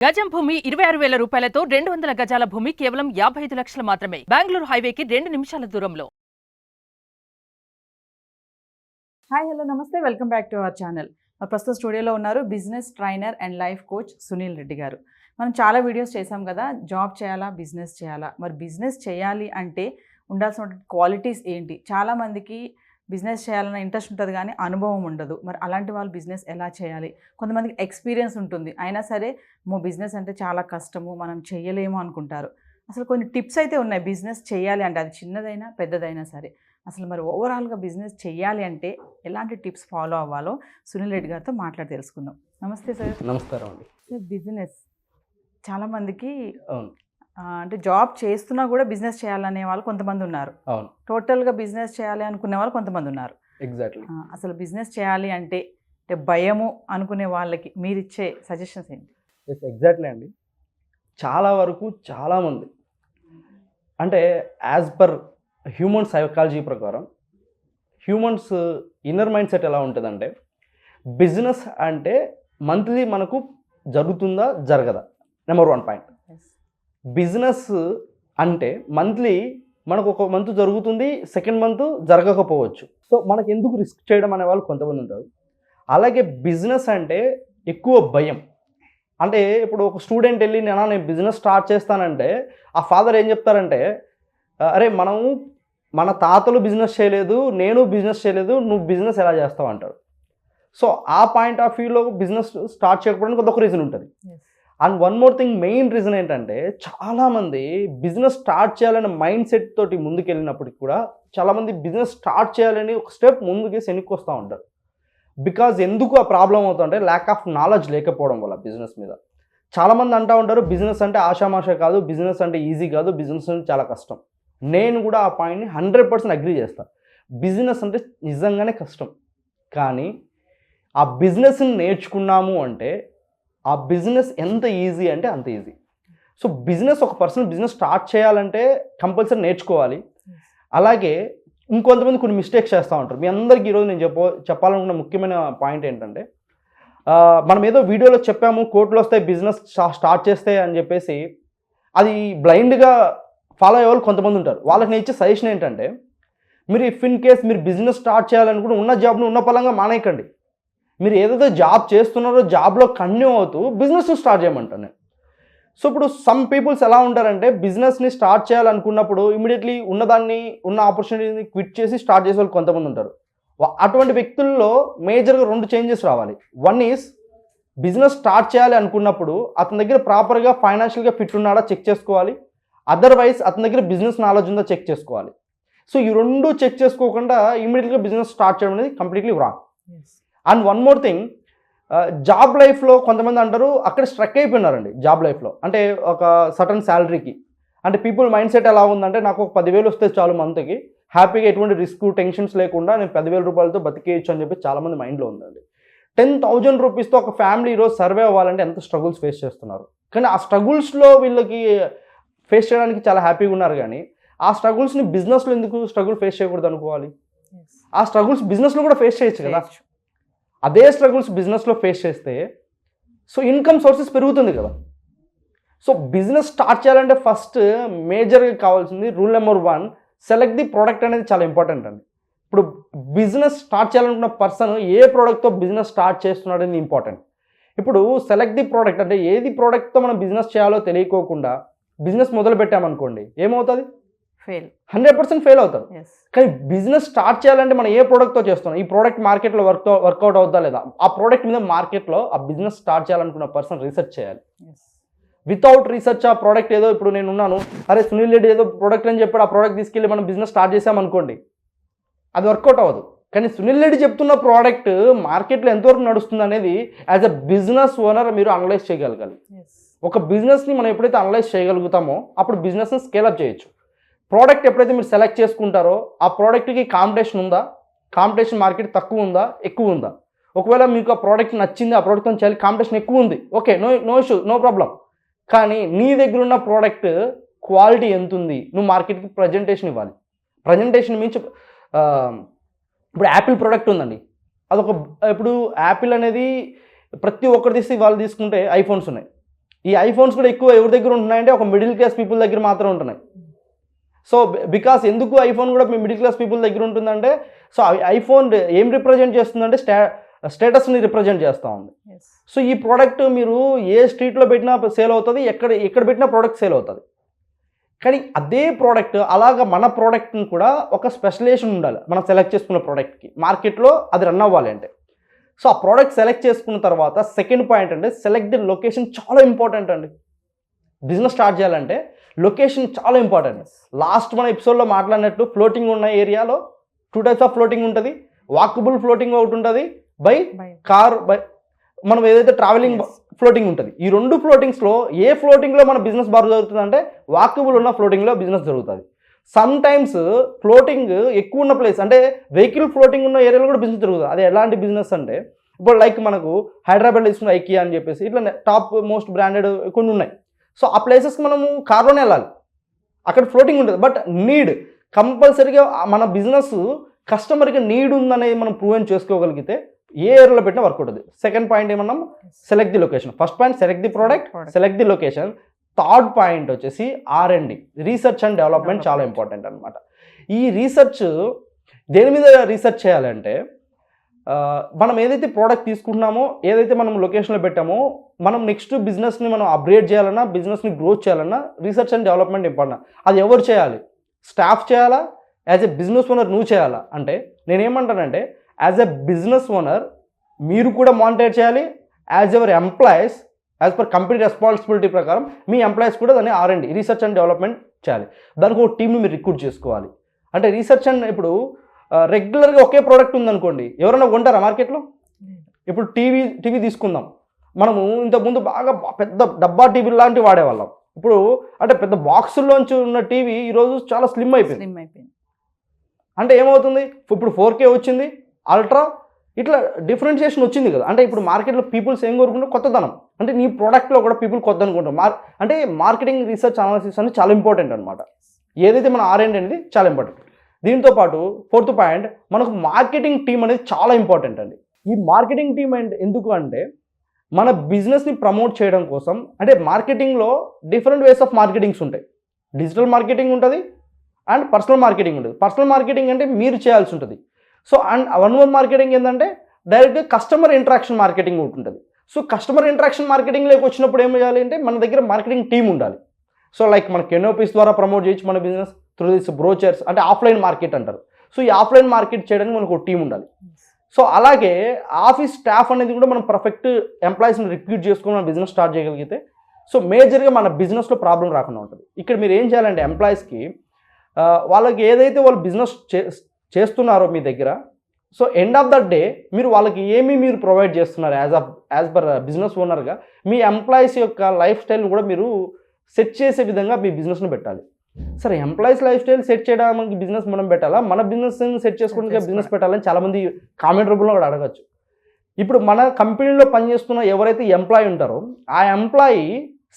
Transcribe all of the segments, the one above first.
గజం భూమి 26,000 రూపాయలతో 200 గజాల భూమి కేవలం 55 లక్షలు మాత్రమే. బెంగళూరు హైవేకి 2 నిమిషాల దూరంలో. హాయ్ హలో నమస్తే, welcome back to our channel. ప్రస్తుతం స్టూడియోలో ఉన్నారు business trainer and life coach Sunil Reddy గారు. మనం చాలా వీడియోస్ చేసాం కదా, జాబ్ చేయాలా బిజినెస్ చేయాలా. మరి బిజినెస్ చేయాలి అంటే ఉండాల్సిన క్వాలిటీస్ ఏంటి? చాలామందికి బిజినెస్ చేయాలన్న ఇంట్రెస్ట్ ఉంటుంది కానీ అనుభవం ఉండదు. మరి అలాంటి వాళ్ళు బిజినెస్ ఎలా చేయాలి? కొంతమందికి ఎక్స్పీరియన్స్ ఉంటుంది, అయినా సరే బిజినెస్ అంటే చాలా కష్టము, మనం చేయలేము అనుకుంటారు. అసలు కొన్ని టిప్స్ అయితే ఉన్నాయి బిజినెస్ చేయాలి అంటే, అది చిన్నదైనా పెద్దదైనా సరే. అసలు మరి ఓవరాల్గా బిజినెస్ చేయాలి అంటే ఎలాంటి టిప్స్ ఫాలో అవ్వాలో సునీల్ రెడ్డి గారితో మాట్లాడి తెలుసుకుందాం. నమస్తే సార్. నమస్కారం అండి. సార్, బిజినెస్ చాలామందికి అంటే జాబ్ చేస్తున్నా కూడా బిజినెస్ చేయాలనే వాళ్ళు కొంతమంది ఉన్నారు. అవును, టోటల్గా బిజినెస్ చేయాలి అనుకునే వాళ్ళు కొంతమంది ఉన్నారు. ఎగ్జాక్ట్లీ. అసలు బిజినెస్ చేయాలి అంటే భయము అనుకునే వాళ్ళకి మీరు ఇచ్చే సజెషన్స్ ఏంటి? ఎగ్జాక్ట్లీ అండి. చాలా వరకు చాలామంది అంటే యాజ్ పర్ హ్యూమన్ సైకాలజీ ప్రకారం హ్యూమన్స్ ఇన్నర్ మైండ్ సెట్ ఎలా ఉంటుందంటే, బిజినెస్ అంటే మంత్లీ మనకు జరుగుతుందా జరగదా, నెంబర్ 1 పాయింట్. బిజినెస్ అంటే మంత్లీ మనకు ఒక మంత్ జరుగుతుంది, సెకండ్ మంత్ జరగకపోవచ్చు. సో మనకు ఎందుకు రిస్క్ చేయడం అనే వాళ్ళు కొంతమంది ఉంటారు. అలాగే బిజినెస్ అంటే ఎక్కువ భయం. అంటే ఇప్పుడు ఒక స్టూడెంట్ వెళ్ళి నేను బిజినెస్ స్టార్ట్ చేస్తానంటే ఆ ఫాదర్ ఏం చెప్తారంటే, అరే మన తాతలు బిజినెస్ చేయలేదు, నేను బిజినెస్ చేయలేదు, నువ్వు బిజినెస్ ఎలా చేస్తావు అంటాడు. సో ఆ పాయింట్ ఆఫ్ వ్యూలో బిజినెస్ స్టార్ట్ చేయకపోవడానికి అదొక రీజన్ ఉంటుంది. And one more thing, main reason ఏంటంటే, చాలామంది బిజినెస్ స్టార్ట్ చేయాలనే మైండ్ సెట్ తోటి ముందుకెళ్ళినప్పటికి కూడా చాలామంది బిజినెస్ స్టార్ట్ చేయాలని ఒక స్టెప్ ముందుకి వెనక్కి వస్తూ ఉంటారు. బికాజ్ ఎందుకు ఆ ప్రాబ్లం అవుతుంటే ల్యాక్ ఆఫ్ నాలెడ్జ్ లేకపోవడం వల్ల బిజినెస్ మీద. చాలామంది అంటూ ఉంటారు బిజినెస్ అంటే ఆషామాషా కాదు, బిజినెస్ అంటే ఈజీ కాదు, బిజినెస్ అంటే చాలా కష్టం. నేను కూడా ఆ పాయింట్ని 100% అగ్రీ చేస్తాను. బిజినెస్ అంటే నిజంగానే కష్టం, కానీ ఆ బిజినెస్ని నేర్చుకున్నాము అంటే ఆ బిజినెస్ ఎంత ఈజీ అంటే అంత ఈజీ. సో బిజినెస్ ఒక పర్సన్ బిజినెస్ స్టార్ట్ చేయాలంటే కంపల్సరీ నేర్చుకోవాలి. అలాగే ఇంకొంతమంది కొన్ని మిస్టేక్స్ చేస్తూ ఉంటారు. మీ అందరికీ ఈరోజు నేను చెప్పాలనుకున్న ముఖ్యమైన పాయింట్ ఏంటంటే, మనం ఏదో వీడియోలో చెప్పాము కోట్లు వస్తాయి బిజినెస్ స్టార్ట్ చేస్తే అని చెప్పేసి అది బ్లైండ్గా ఫాలో అయ్యే వాళ్ళు కొంతమంది ఉంటారు. వాళ్ళకి నేను ఇచ్చే సజెషన్ ఏంటంటే, మీరు ఇఫ్ ఇన్ కేస్ మీరు బిజినెస్ స్టార్ట్ చేయాలనుకుంటే ఉన్న జాబ్ను ఉన్న పలంగా మానేయకండి. మీరు ఏదైతే జాబ్ చేస్తున్నారో జాబ్లో కంటిన్యూ అవుతూ బిజినెస్ని స్టార్ట్ చేయమంటాను నేను. సో ఇప్పుడు సమ్ పీపుల్స్ ఎలా ఉంటారంటే, బిజినెస్ని స్టార్ట్ చేయాలనుకున్నప్పుడు ఇమీడియట్లీ ఉన్న ఆపర్చునిటీని క్విట్ చేసి స్టార్ట్ చేసే వాళ్ళు కొంతమంది ఉంటారు. అటువంటి వ్యక్తుల్లో మేజర్గా 2 చేంజెస్ రావాలి. వన్ ఈజ్, బిజినెస్ స్టార్ట్ చేయాలి అనుకున్నప్పుడు అతని దగ్గర ప్రాపర్గా ఫైనాన్షియల్గా ఫిట్ ఉన్నాడా చెక్ చేసుకోవాలి. అదర్వైజ్ అతని దగ్గర బిజినెస్ నాలెడ్జ్ ఉందా చెక్ చేసుకోవాలి. సో ఈ 2 చెక్ చేసుకోకుండా ఇమీడియట్గా బిజినెస్ స్టార్ట్ చేయడం అనేది completely wrong. And one more thing, job లైఫ్లో కొంతమంది అంటారు అక్కడ స్ట్రక్ అయిపోయినారండి జాబ్ లైఫ్లో. అంటే ఒక సటన్ శాలరీకి, అంటే పీపుల్ మైండ్ సెట్ ఎలా ఉందంటే, నాకు ఒక 10,000 వస్తే చాలు మంత్కి, హ్యాపీగా ఎటువంటి రిస్క్ టెన్షన్స్ లేకుండా నేను 10,000 రూపాయలతో బతికేయచ్చు అని చెప్పి చాలామంది మైండ్లో ఉందండి. 10,000 రూపీస్తో ఒక ఫ్యామిలీ ఈరోజు సర్వే అవ్వాలంటే ఎంత స్ట్రగుల్స్ ఫేస్ చేస్తున్నారు. కానీ ఆ స్ట్రగుల్స్లో వీళ్ళకి ఫేస్ చేయడానికి చాలా హ్యాపీగా ఉన్నారు, కానీ ఆ స్ట్రగుల్స్ని బిజినెస్లో ఎందుకు స్ట్రగుల్ ఫేస్ చేయకూడదు అనుకోవాలి? ఆ స్ట్రగుల్స్ బిజినెస్లో కూడా ఫేస్ చేయొచ్చు కదా. అదే స్ట్రగుల్స్ బిజినెస్లో ఫేస్ చేస్తే సో ఇన్కమ్ సోర్సెస్ పెరుగుతుంది కదా. సో బిజినెస్ స్టార్ట్ చేయాలంటే ఫస్ట్ మేజర్గా కావాల్సింది rule number 1, select the product అనేది చాలా ఇంపార్టెంట్ అండి. ఇప్పుడు బిజినెస్ స్టార్ట్ చేయాలనుకున్న పర్సన్ ఏ ప్రోడక్ట్తో బిజినెస్ స్టార్ట్ చేస్తున్నాడు అనేది ఇంపార్టెంట్. ఇప్పుడు సెలెక్ట్ ది ప్రోడక్ట్ అంటే ఏది ప్రోడక్ట్తో మనం బిజినెస్ చేయాలో తెలియకోకుండా బిజినెస్ మొదలు పెట్టామనుకోండి, ఏమవుతుంది? 100% ఫెయిల్ అవుతారు. కానీ బిజినెస్ స్టార్ట్ చేయాలంటే మనం ఏ ప్రోడక్ట్తో చేస్తున్నాం, ఈ ప్రోడక్ట్ మార్కెట్లో వర్కౌట్ అవుతా లేదా, ఆ ప్రోడక్ట్ మీద మార్కెట్లో ఆ బిజినెస్ స్టార్ట్ చేయాలనుకున్న పర్సన్ రీసెర్చ్ చేయాలి. వితౌట్ రీసెర్చ్ ఆ ప్రోడక్ట్ ఏదో, ఇప్పుడు నేను ఉన్నాను, అరే సునీల్ రెడ్డి ఏదో ప్రోడక్ట్ అని చెప్పాడు, ఆ ప్రోడక్ట్ తీసుకెళ్ళి మనం బిజినెస్ స్టార్ట్ చేసామనుకోండి, అది వర్కౌట్ అవ్వదు. కానీ సునీల్ రెడ్డి చెప్తున్న ప్రోడక్ట్ మార్కెట్లో ఎంతవరకు నడుస్తుంది అనేది యాజ్ అ బిజినెస్ ఓనర్ మీరు అనలైజ్ చేయగలగాలి. ఒక బిజినెస్ని మనం ఎప్పుడైతే అనలైజ్ చేయగలుగుతామో అప్పుడు బిజినెస్ని స్కేలప్ చేయొచ్చు. ప్రోడక్ట్ ఎప్పుడైతే మీరు సెలెక్ట్ చేసుకుంటారో ఆ ప్రోడక్ట్కి కాంపిటీషన్ ఉందా, కాంపిటీషన్ మార్కెట్ తక్కువ ఉందా, ఎక్కువ ఉందా? ఒకవేళ మీకు ఆ ప్రోడక్ట్ నచ్చింది, ఆ ప్రోడక్ట్తో చేయాలి, కాంపిటీషన్ ఎక్కువ ఉంది, okay, no issue, no problem. కానీ నీ దగ్గర ఉన్న ప్రోడక్ట్ క్వాలిటీ ఎంత ఉంది, నువ్వు మార్కెట్కి ప్రజెంటేషన్ ఇవ్వాలి. ప్రజెంటేషన్ మీన్స్ ఇప్పుడు యాపిల్ ప్రోడక్ట్ ఉందండి, అదొక ఇప్పుడు యాపిల్ అనేది ప్రతి ఒక్కరు తీసి వాళ్ళు తీసుకుంటే ఐఫోన్స్ ఉన్నాయి. ఈ ఐఫోన్స్ కూడా ఎక్కువ ఎవరి దగ్గర ఉంటున్నాయంటే ఒక మిడిల్ క్లాస్ పీపుల్ దగ్గర మాత్రం ఉంటున్నాయి. సో బికాస్ ఎందుకు ఐఫోన్ కూడా మిడిల్ క్లాస్ పీపుల్ దగ్గర ఉంటుందంటే, సో ఐఫోన్ ఏం రిప్రజెంట్ చేస్తుందంటే స్టేటస్ని రిప్రజెంట్ చేస్తూ ఉంది. సో ఈ ప్రోడక్ట్ మీరు ఏ స్ట్రీట్లో పెట్టినా సేల్ అవుతుంది, ఎక్కడ పెట్టినా ప్రోడక్ట్ సేల్ అవుతుంది. కానీ అదే ప్రోడక్ట్ అలాగా మన ప్రోడక్ట్ని కూడా ఒక స్పెషలైజేషన్ ఉండాలి మనం సెలెక్ట్ చేసుకున్న ప్రోడక్ట్కి, మార్కెట్లో అది రన్ అవ్వాలి అంటే. సో ఆ ప్రోడక్ట్ సెలెక్ట్ చేసుకున్న తర్వాత సెకండ్ పాయింట్ అంటే సెలెక్ట్ ది లొకేషన్ చాలా ఇంపార్టెంట్ అండి. బిజినెస్ స్టార్ట్ చేయాలంటే లొకేషన్ చాలా ఇంపార్టెంట్. లాస్ట్ మన ఎపిసోడ్లో మాట్లాడినట్టు ఫ్లోటింగ్ ఉన్న ఏరియాలో 2 టైప్స్ ఆఫ్ ఫ్లోటింగ్ ఉంటుంది. వాకబుల్ ఫ్లోటింగ్ ఒకటి ఉంటుంది, బై కార్, బై మనం ఏదైతే ట్రావెలింగ్ ఫ్లోటింగ్ ఉంటుంది. ఈ 2 ఫ్లోటింగ్స్లో ఏ ఫ్లోటింగ్లో మన బిజినెస్ బాగా జరుగుతుంది అంటే వాకబుల్ ఉన్న ఫ్లోటింగ్లో బిజినెస్ జరుగుతుంది. సమ్ టైమ్స్ ఫ్లోటింగ్ ఎక్కువ ఉన్న ప్లేస్ అంటే వెహికల్ ఫ్లోటింగ్ ఉన్న ఏరియాలో కూడా బిజినెస్ జరుగుతుంది. అది ఎలాంటి బిజినెస్ అంటే ఇప్పుడు లైక్ మనకు హైదరాబాద్ తీసుకున్న ఐకియా అని చెప్పేసి ఇట్లా టాప్ మోస్ట్ బ్రాండెడ్ కొన్ని ఉన్నాయి. సో ఆ ప్లేసెస్కి మనము కార్లోనే వెళ్ళాలి, అక్కడ ఫ్లోటింగ్ ఉంటుంది. బట్ నీడ్ కంపల్సరీగా మన బిజినెస్ కస్టమర్కి నీడ్ ఉందనేది మనం ప్రూవ్ చేసుకోగలిగితే ఏ ఏరియాలో పెట్టినా వర్క్ ఉంటుంది. సెకండ్ పాయింట్ ఏమన్నాం, select the location. First point select the product, select the location. Third point వచ్చేసి R&D, రీసెర్చ్ అండ్ డెవలప్మెంట్ చాలా ఇంపార్టెంట్ అనమాట. ఈ రీసెర్చ్ దేని మీద రీసెర్చ్ చేయాలంటే మనం ఏదైతే ప్రోడక్ట్ తీసుకుంటున్నామో, ఏదైతే మనం లొకేషన్లో పెట్టామో, మనం నెక్స్ట్ బిజినెస్ని మనం అప్గ్రేడ్ చేయాలన్నా, బిజినెస్ని గ్రోత్ చేయాలన్నా రీసెర్చ్ అండ్ డెవలప్మెంట్ ఇంపార్టెంట్. అది ఎవరు చేయాలి? స్టాఫ్ చేయాలా? యాజ్ ఎ బిజినెస్ ఓనర్ నువ్వు చేయాలా? అంటే నేనేమంటానంటే యాజ్ ఎ బిజినెస్ ఓనర్ మీరు కూడా మానిటర్ చేయాలి. As ever employees as per company responsibility ప్రకారం మీ ఎంప్లాయీస్ కూడా దాన్ని R&D, రీసెర్చ్ అండ్ డెవలప్మెంట్ చేయాలి. దానికి ఒక టీంని మీరు రిక్రూట్ చేసుకోవాలి. అంటే రీసెర్చ్ అండ్ ఇప్పుడు రెగ్యులర్గా ఒకే ప్రోడక్ట్ ఉందనుకోండి, ఎవరైనా కొంటారా మార్కెట్లో? ఇప్పుడు టీవీ తీసుకుందాం. మనము ఇంతకుముందు బాగా పెద్ద డబ్బా టీవీ లాంటివి వాడేవాళ్ళం. ఇప్పుడు అంటే పెద్ద బాక్సుల్లోంచి ఉన్న టీవీ ఈరోజు చాలా స్లిమ్ అయిపోయింది. అంటే ఏమవుతుంది, ఇప్పుడు 4K వచ్చింది, అల్ట్రా, ఇట్లా డిఫరెన్షియేషన్ వచ్చింది కదా. అంటే ఇప్పుడు మార్కెట్లో పీపుల్స్ ఏం కోరుకుంటారు? కొత్తదనం. అంటే నీ ప్రోడక్ట్లో కూడా పీపుల్ కొత్త అనుకుంటారు. అంటే మార్కెటింగ్ రీసెర్చ్ అనాలిసిస్ అనేది చాలా ఇంపార్టెంట్ అనమాట. ఏదైతే మన R&D అనేది చాలా ఇంపార్టెంట్. దీంతో పాటు ఫోర్త్ పాయింట్ మనకు మార్కెటింగ్ టీం అనేది చాలా ఇంపార్టెంట్ అండి. ఈ మార్కెటింగ్ టీం ఎందుకు అంటే మన బిజినెస్ని ప్రమోట్ చేయడం కోసం. అంటే మార్కెటింగ్లో డిఫరెంట్ వేస్ ఆఫ్ మార్కెటింగ్స్ ఉంటాయి. డిజిటల్ మార్కెటింగ్ ఉంటుంది అండ్ పర్సనల్ మార్కెటింగ్ ఉంటుంది. పర్సనల్ మార్కెటింగ్ అంటే మీరు చేయాల్సి ఉంటుంది. సో అండ్ 1 మార్కెటింగ్ ఏంటంటే డైరెక్ట్గా కస్టమర్ ఇంటరాక్షన్ మార్కెటింగ్ ఉంటుంది. సో కస్టమర్ ఇంటరాక్షన్ మార్కెటింగ్లోకి వచ్చినప్పుడు ఏం చేయాలి అంటే మన దగ్గర మార్కెటింగ్ టీం ఉండాలి. సో లైక్ మన కెనోపీస్ ద్వారా ప్రమోట్ చేయొచ్చు మన బిజినెస్ త్రూ దిస్ బ్రోచర్స్, అంటే ఆఫ్లైన్ మార్కెట్ అంటారు. సో ఈ ఆఫ్లైన్ మార్కెట్ చేయడానికి మనకు ఒక టీం ఉండాలి. సో అలాగే ఆఫీస్ స్టాఫ్ అనేది కూడా మనం పర్ఫెక్ట్ ఎంప్లాయీస్ని రిక్రూట్ చేసుకుని మన బిజినెస్ స్టార్ట్ చేయగలిగితే సో మేజర్గా మన బిజినెస్లో ప్రాబ్లం రాకుండా ఉంటుంది. ఇక్కడ మీరు ఏం చేయాలంటే ఎంప్లాయీస్కి వాళ్ళకి ఏదైతే వాళ్ళు బిజినెస్ చేస్తున్నారో మీ దగ్గర, so end of the day మీరు వాళ్ళకి మీరు ప్రొవైడ్ చేస్తున్నారు యాజ్ పర్ బిజినెస్ ఓనర్గా మీ ఎంప్లాయీస్ యొక్క లైఫ్ స్టైల్ని కూడా మీరు సెట్ చేసే విధంగా మీ బిజినెస్ని పెట్టాలి. సరే ఎంప్లాయీస్ లైఫ్ స్టైల్ సెట్ చేయడానికి బిజినెస్ మనం పెట్టాలా, మన బిజినెస్ సెట్ చేసుకోవడానికి బిజినెస్ పెట్టాలని చాలామంది కామెంట్ రూపంలో కూడా అడగచ్చు. ఇప్పుడు మన కంపెనీలో పనిచేస్తున్న ఎవరైతే ఎంప్లాయీ ఉంటారో ఆ ఎంప్లాయీ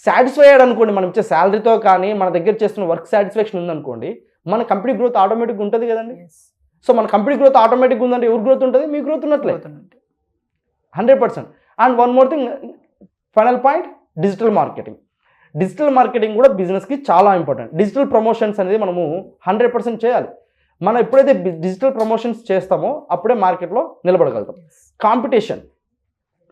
సాటిస్ఫై అయ్యాడు అనుకోండి, మనం ఇచ్చే శాలరీతో కానీ మన దగ్గర చేస్తున్న వర్క్ సాటిస్ఫాక్షన్ ఉందనుకోండి, మన కంపెనీ గ్రోత్ ఆటోమేటిక్గా ఉంటుంది కదండి. సో మన కంపెనీ గ్రోత్ ఆటోమేటిక్గా ఉందంటే ఎవరు గ్రోత్ ఉంటుంది? మీ గ్రోత్ ఉన్నట్లే 100%. And one more thing, final point, digital marketing. Digital marketing కూడా బిజినెస్కి చాలా ఇంపార్టెంట్. డిజిటల్ ప్రమోషన్స్ అనేది మనము 100% చేయాలి. మనం ఎప్పుడైతే డిజిటల్ ప్రమోషన్స్ చేస్తామో అప్పుడే మార్కెట్లో నిలబడగలుగుతాం. కాంపిటీషన్,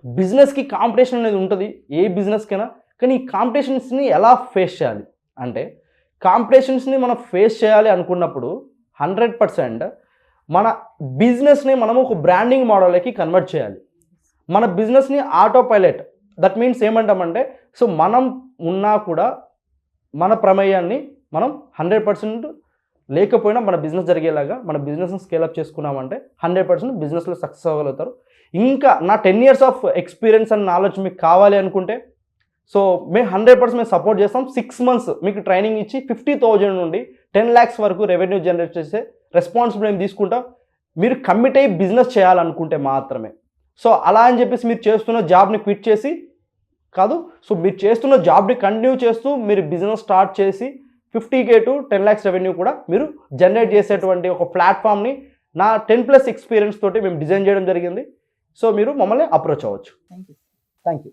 బిజినెస్కి కాంపిటీషన్ అనేది ఉంటుంది ఏ బిజినెస్కైనా. కానీ ఈ కాంపిటీషన్స్ని ఎలా ఫేస్ చేయాలి అంటే కాంపిటీషన్స్ని మనం ఫేస్ చేయాలి అనుకున్నప్పుడు 100% మన బిజినెస్ని మనం ఒక బ్రాండింగ్ మోడల్కి కన్వర్ట్ చేయాలి. మన బిజినెస్ని ఆటో పైలట్, దట్ మీన్స్ ఏమంటామంటే సో మనం ఉన్నా కూడా మన ప్రమేయాన్ని మనం 100% లేకపోయినా మన బిజినెస్ జరిగేలాగా మన బిజినెస్ని స్కేలప్ చేసుకున్నామంటే 100% బిజినెస్లో సక్సెస్ అవ్వగలుగుతారు. ఇంకా నా 10 years of experience and knowledge మీకు కావాలి అనుకుంటే సో మేము 100% మేము సపోర్ట్ చేస్తాం. 6 months మీకు ట్రైనింగ్ ఇచ్చి 50,000 నుండి 10 lakhs వరకు రెవెన్యూ జనరేట్ చేసే రెస్పాన్సిబిలిటీ మేము తీసుకుంటాం. మీరు కమిట్ అయ్యి బిజినెస్ చేయాలనుకుంటే మాత్రమే. సో అలా అని చెప్పేసి మీరు చేస్తున్న జాబ్ని క్విట్ చేసి కాదు, సో మీరు చేస్తున్న జాబ్ని కంటిన్యూ చేస్తూ మీరు బిజినెస్ స్టార్ట్ చేసి 50K to 10 lakhs రెవెన్యూ కూడా మీరు జనరేట్ చేసేటువంటి ఒక ప్లాట్ఫామ్ని నా 10+ ఎక్స్పీరియన్స్ తోటి మేము డిజైన్ చేయడం జరిగింది. సో మీరు మమ్మల్ని అప్రోచ్ అవ్వచ్చు. Thank you. Thank you.